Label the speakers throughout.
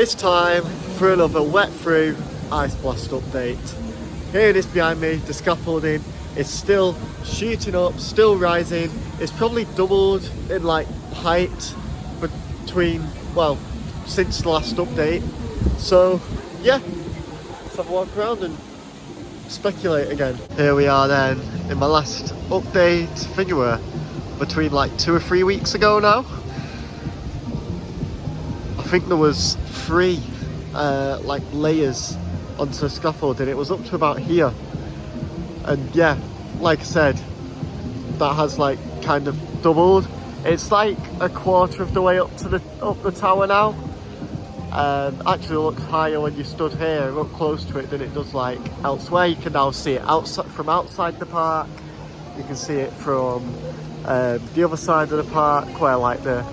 Speaker 1: It's time for another wet through ice blast update. Here it is behind me, the scaffolding is still shooting up, still rising. It's probably doubled in like height between, well, since the last update. So yeah, let's have a walk around and speculate again. Here we are then in my last update. I think we were between like 2 or 3 weeks ago now. I think there was 3 like layers onto the scaffolding. It was up to about here, and yeah, like I said, that has like kind of doubled. It's like a quarter of the way up the tower now. Actually looks higher when you stood here up close to it than it does like elsewhere. You can now see it outside, from outside the park. You can see it from the other side of the park where like the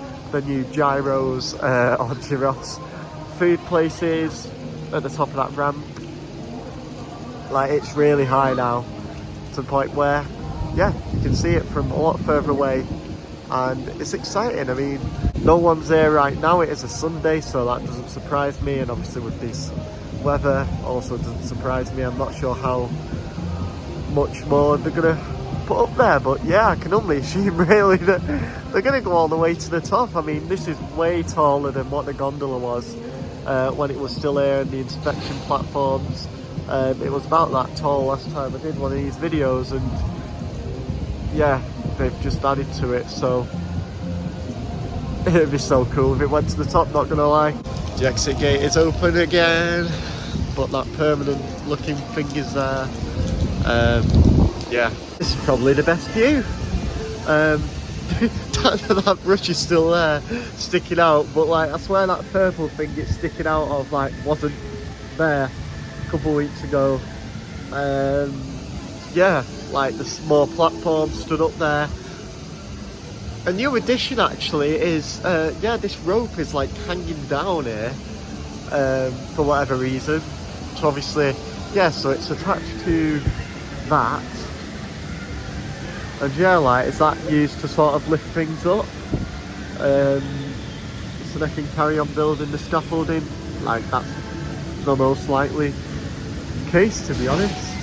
Speaker 1: new gyros or gyros food places at the top of that ramp. Like, it's really high now to the point where, yeah, you can see it from a lot further away, and it's exciting. I mean, no one's there right now. It is a Sunday, so that doesn't surprise me, and obviously with this weather also doesn't surprise me. I'm not sure how much more they're gonna put up there, but yeah, I can only assume really that they're gonna go all the way to the top. I mean, this is way taller than what the gondola was when it was still here, and the inspection platforms. It was about that tall last time I did one of these videos, and yeah, they've just added to it, so it'd be so cool if it went to the top, not gonna lie. The exit gate is open again, but that permanent looking thing is there. Yeah, this is probably the best view. That brush is still there, sticking out, but like, I swear that purple thing it's sticking out of like wasn't there a couple of weeks ago. Yeah, like the small platform stood up there. A new addition actually is, yeah, this rope is like hanging down here for whatever reason. So obviously, yeah, so it's attached to that. And yeah, like, is that used to sort of lift things up? So they can carry on building the scaffolding. Like, that's the most likely case, to be honest.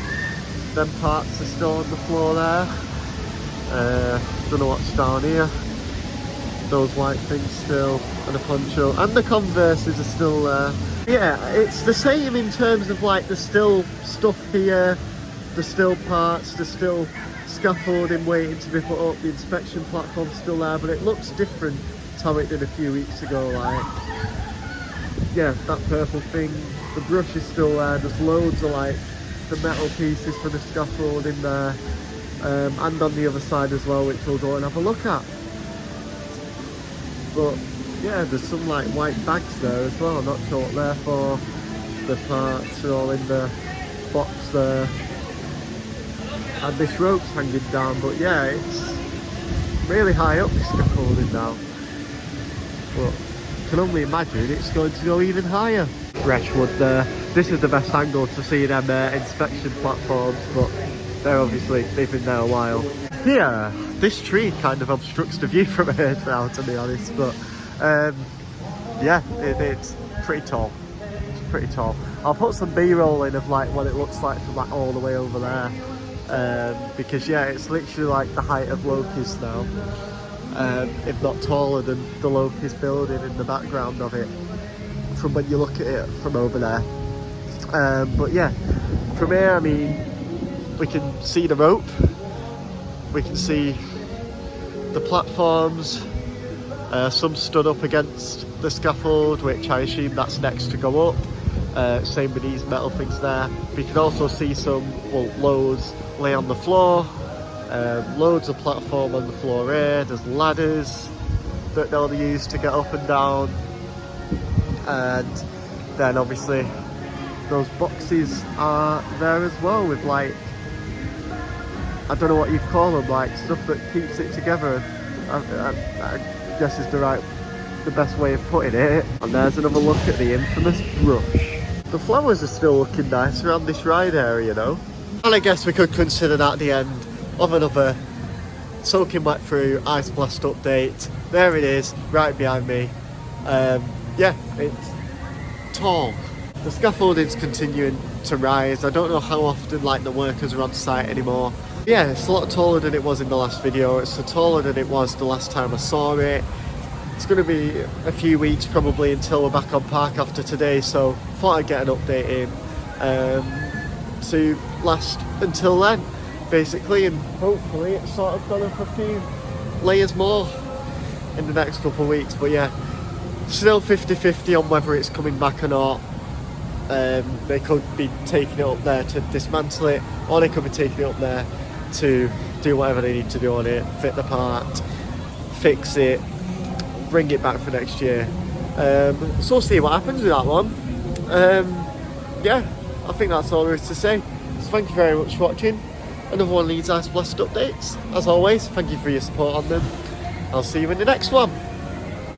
Speaker 1: Them parts are still on the floor there. Don't know what's down here. Those white things still, and the poncho, and the Converses are still there. Yeah, it's the same in terms of like there's still stuff here, there's still parts, there's still scaffolding waiting to be put up, the inspection platform's still there, but it looks different to how it did a few weeks ago. Like, yeah, that purple thing, the brush is still there, there's loads of like the metal pieces for the scaffolding there, and on the other side as well, which we'll go and have a look at. But yeah, there's some like white bags there as well. I'm not sure what they're for. The parts are all in the box there, and this rope's hanging down. But yeah, it's really high up, this scaffolding now, but I can only imagine it's going to go even higher. Fresh wood there. This is the best angle to see them inspection platforms, but they've been there a while. Here, this tree kind of obstructs the view from here now, to be honest, but yeah, it's pretty tall. It's pretty tall. I'll put some B-roll in of like what it looks like from like all the way over there, because yeah, it's literally like the height of Loki's now, if not taller than the Loki's building in the background of it, from when you look at it from over there. But yeah, from here, I mean, we can see the rope, we can see the platforms, some stood up against the scaffold, which I assume that's next to go up. Same with these metal things there. We can also see some, well, loads lay on the floor, loads of platform on the floor here. There's ladders that they'll use to get up and down, and then obviously those boxes are there as well with like, I don't know what you'd call them, like stuff that keeps it together. I guess is the best way of putting it. And there's another look at the infamous brush. The flowers are still looking nice around this ride area, you know. And I guess we could consider that the end of another soaking wet through ice blast update. There it is, right behind me. Yeah, it's tall. The scaffolding's continuing to rise. I don't know how often like the workers are on site anymore. Yeah, it's a lot taller than it was in the last video. It's taller than it was the last time I saw it. It's going to be a few weeks probably until we're back on park after today, so thought I'd get an update in to last until then, basically, and hopefully it's sort of gone up a few layers more in the next couple of weeks. But yeah, still 50-50 on whether it's coming back or not. They could be taking it up there to dismantle it, or they could be taking it up there to do whatever they need to do on it, fit the part, fix it, bring it back for next year. So we'll see what happens with that one. Yeah, I think that's all there is to say. So thank you very much for watching. Another one of these Ice Blast updates. As always, thank you for your support on them. I'll see you in the next one.